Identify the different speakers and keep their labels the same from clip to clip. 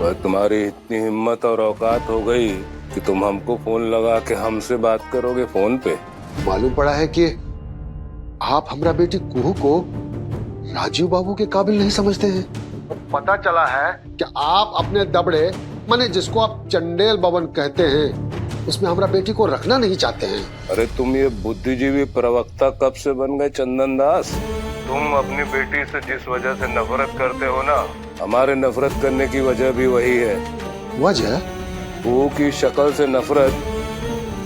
Speaker 1: पर तुम्हारी इतनी हिम्मत और औकात हो गई कि तुम हमको फोन लगा के हमसे बात करोगे फोन पे।
Speaker 2: मालूम पड़ा है कि आप हमारा बेटी कुहू को राजीव बाबू के काबिल नहीं समझते हैं। पता चला है कि आप अपने दबड़े माने जिसको आप चंडेल भवन कहते हैं उसमें हमारा बेटी को रखना नहीं चाहते हैं।
Speaker 1: अरे तुम ये बुद्धिजीवी प्रवक्ता कब से बन गए चंदन दास? तुम अपनी बेटी से जिस वजह से नफरत करते हो ना, हमारे नफरत करने की वजह भी वही है।
Speaker 2: वजह?
Speaker 1: कुहू की शक्ल से नफरत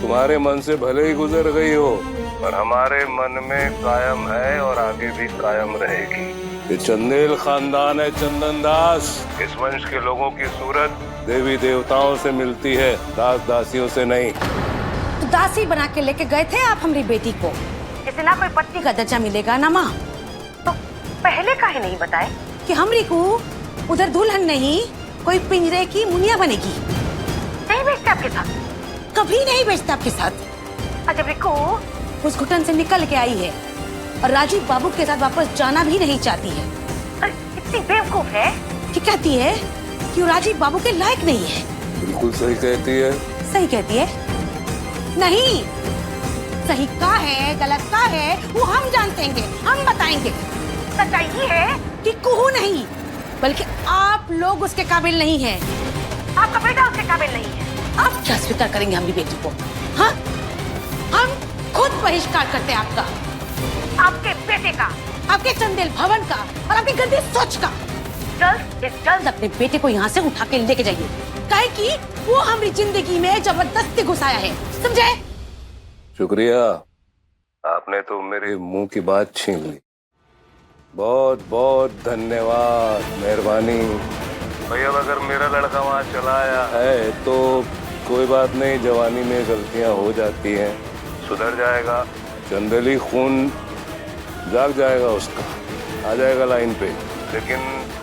Speaker 1: तुम्हारे मन से भले ही गुजर गई हो, पर हमारे मन में कायम है और आगे भी कायम रहेगी। ये चंदेल खानदान है चंदन दास। इस वंश के लोगों की सूरत देवी देवताओं से मिलती है, दास दासियों से नहीं।
Speaker 3: तो दासी बना के लेके गए थे आप हमारी बेटी को, जैसे ना कोई पत्नी का दर्जा मिलेगा ना माँ। तो पहले काहे नहीं बताए कि हमारी को उधर दुल्हन नहीं कोई पिंजरे की मुनिया बनेगी? नहीं भेजता आपके साथ, कभी नहीं भेजता आपके साथ। अजब रिको उस घुटन से निकल के आई है और राजीव बाबू के साथ वापस जाना भी नहीं चाहती है। और इतनी बेवकूफ है कि कहती है कि वो राजीव बाबू के लायक नहीं है।
Speaker 1: बिल्कुल सही कहती है।
Speaker 3: सही कहती है? नहीं, सही का है गलत का है वो हम जानते हैं, हम बताएंगे। सच्चाई ये है कि कुहू नहीं बल्कि आप लोग उसके काबिल नहीं हैं। आपका बेटा उसके काबिल नहीं है। आप क्या स्वीकार करेंगे हमारी बेटी को? हाँ, हम खुद बहिष्कार करते हैं आपका, आपके बेटे का, आपके चंदेल भवन का और आपकी गंदी सोच का। जल्द अपने बेटे को यहाँ से उठा के लेके जाइए, काहे कि वो हमारी जिंदगी में जबरदस्ती घुसाया है, समझे?
Speaker 1: शुक्रिया, आपने तो मेरे मुंह की बात छीन ली। बहुत बहुत धन्यवाद, मेहरबानी। भाई अब अगर मेरा लड़का वहाँ चला आया है तो कोई बात नहीं, जवानी में गलतियाँ हो जाती हैं, सुधर जाएगा। चंदेली खून जाग जाएगा उसका, आ जाएगा लाइन पे। लेकिन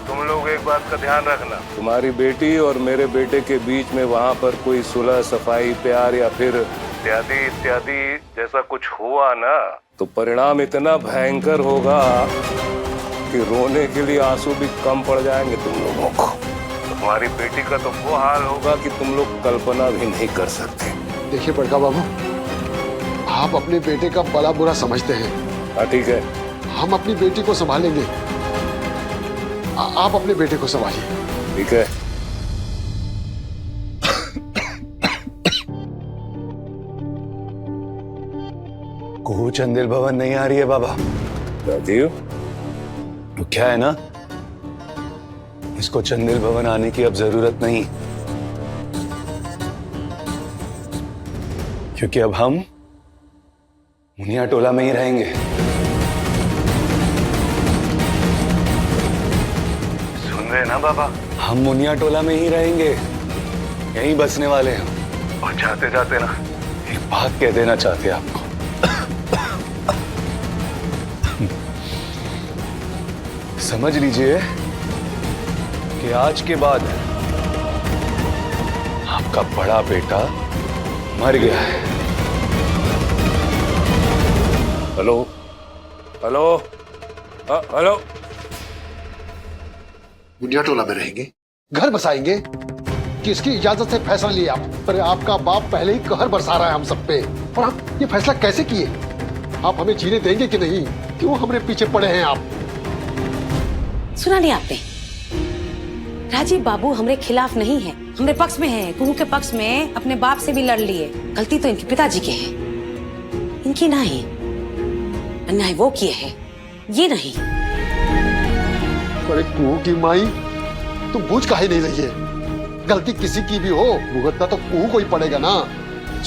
Speaker 1: तुम लोग एक बात का ध्यान रखना, तुम्हारी बेटी और मेरे बेटे के बीच में वहाँ पर कोई सुलह सफाई प्यार या फिर इत्यादि इत्यादि जैसा कुछ हुआ ना तो परिणाम इतना भयंकर होगा कि रोने के लिए आंसू भी कम पड़ जाएंगे तुम लोगों को। तुम्हारी बेटी का तो वो हाल होगा कि तुम लोग कल्पना भी नहीं कर सकते।
Speaker 2: देखिए बड़का बाबू, आप अपने बेटे का भला बुरा समझते हैं।
Speaker 1: हाँ ठीक है,
Speaker 2: हम अपनी बेटी को संभालेंगे, आप अपने बेटे को संभालिए।
Speaker 1: ठीक है।
Speaker 4: कुहू चंदेल भवन नहीं आ रही है बाबा।
Speaker 1: राजीव,
Speaker 4: तो क्या है ना, इसको चंदेल भवन आने की अब जरूरत नहीं, क्योंकि अब हम मुनिया टोला में ही रहेंगे। सुन रहे ना बाबा, हम मुनिया टोला में ही रहेंगे, यहीं बसने वाले हैं। और जाते जाते ना एक बात कह देना चाहते हैं आपको। समझ लीजिए कि आज के बाद आपका बड़ा बेटा मर गया है।
Speaker 1: Hello hello hello.
Speaker 2: Muniya Tola में रहेंगे, घर बसाएंगे, किसकी इजाजत से फैसला लिया आप? पर आपका बाप पहले ही कहर बरसा रहा है हम सब पे, और आप ये फैसला कैसे किए? आप हमें जीने देंगे कि नहीं? क्यों हमारे पीछे पड़े हैं आप?
Speaker 3: सुना नहीं आपने? राजीव बाबू हमारे खिलाफ नहीं है, हमारे पक्ष में है। कुहू के पक्ष में अपने बाप से भी लड़ लिए। गलती तो इनके पिताजी के है, इनकी नहीं। अन्याय वो किए हैं, ये नहीं।
Speaker 2: अरे कुहू की माई, तुम बूझ काहे नहीं रही है? गलती किसी की भी हो, भुगतना तो कुहू को ही पड़ेगा ना।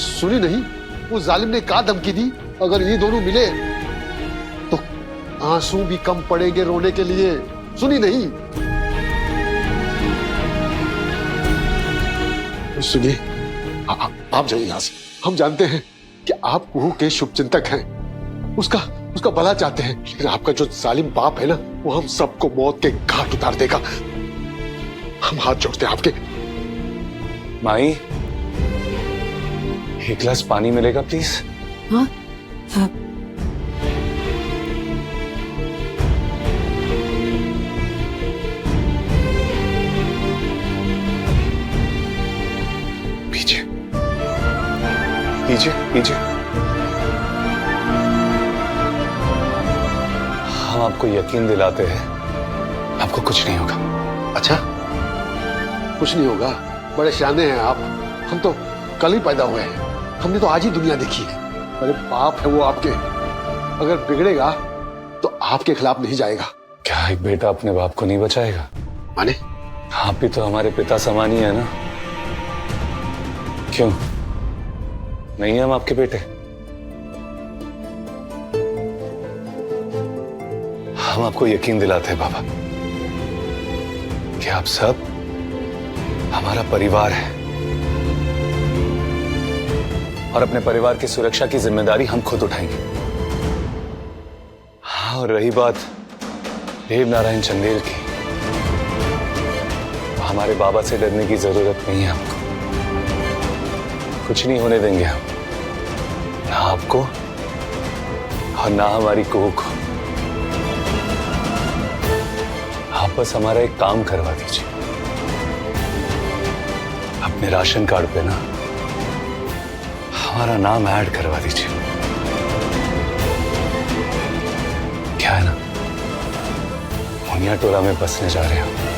Speaker 2: सुनी नहीं, वो जालिम ने क्या धमकी दी? अगर ये दोनों मिले तो आंसू भी कम पड़ेंगे रोने के लिए। सुनी नहीं? सुनिए, आप जाइए यहाँ से। हम जानते हैं कि आप कुहू के शुभचिंतक हैं, उसका भला चाहते हैं, लेकिन आपका जो जालिम बाप है ना, वो हम सबको मौत के घाट उतार देगा। हम हाथ जोड़ते हैं आपके।
Speaker 4: माई, एक गिलास पानी मिलेगा प्लीज?
Speaker 3: हाँ हाँ।
Speaker 4: लीजिए लीजिए। हम आपको यकीन दिलाते हैं, आपको कुछ नहीं होगा।
Speaker 2: अच्छा, कुछ नहीं होगा? बड़े शाने हैं आप। हम तो कल ही पैदा हुए हैं, हमने तो आज ही दुनिया देखी है। अरे बाप है वो आपके, अगर बिगड़ेगा तो आपके खिलाफ नहीं जाएगा।
Speaker 4: क्या एक बेटा अपने बाप को नहीं बचाएगा?
Speaker 2: माने?
Speaker 4: आप भी तो हमारे पिता समान ही है ना। क्यों नहीं हम आपके बेटे? हम आपको यकीन दिलाते हैं बाबा कि आप सब हमारा परिवार है और अपने परिवार की सुरक्षा की जिम्मेदारी हम खुद उठाएंगे। हाँ, और रही बात देव नारायण चंदेल की, तो हमारे बाबा से डरने की जरूरत नहीं है हमको। कुछ नहीं होने देंगे हम, ना आपको और ना हमारी कुहू को। आप बस हमारा एक काम करवा दीजिए, अपने राशन कार्ड पे ना हमारा नाम ऐड करवा दीजिए। क्या है ना, मुनिया टोला में बसने जा रहे हैं।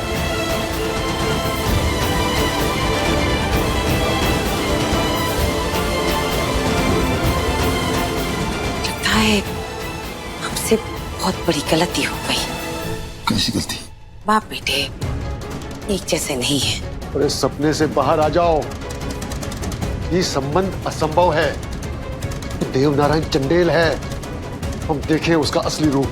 Speaker 3: लगता है हमसे बहुत बड़ी गलती हो गई।
Speaker 2: कैसी गलती?
Speaker 3: बाप बेटे एक जैसे नहीं है।
Speaker 2: अरे सपने से बाहर आ जाओ, ये संबंध असंभव है। देव नारायण चंडेल है, हम देखें उसका असली रूप।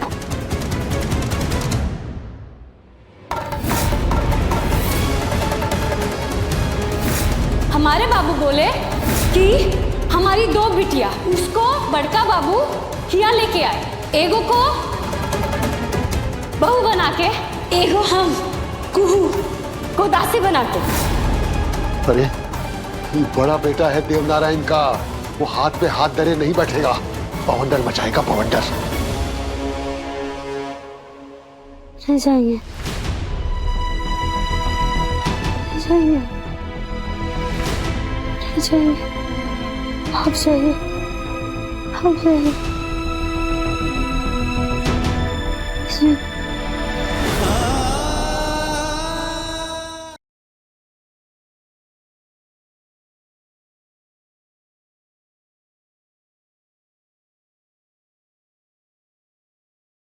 Speaker 5: हमारे बाबू बोले कि हमारी 2 बिटिया, उसको बड़का बाबू हिया लेके आए, एगो को बहू बना के, एगो हम कुहू को दासी बना के।
Speaker 2: अरे ये बड़ा बेटा है देव नारायण का, वो हाथ पे हाथ धरे नहीं बैठेगा, पवंडर मचाएगा पवंडर।
Speaker 5: रह जाएंगे, रह जाएंगे, रह जाएंगे, आप जाइए, आप जाइए।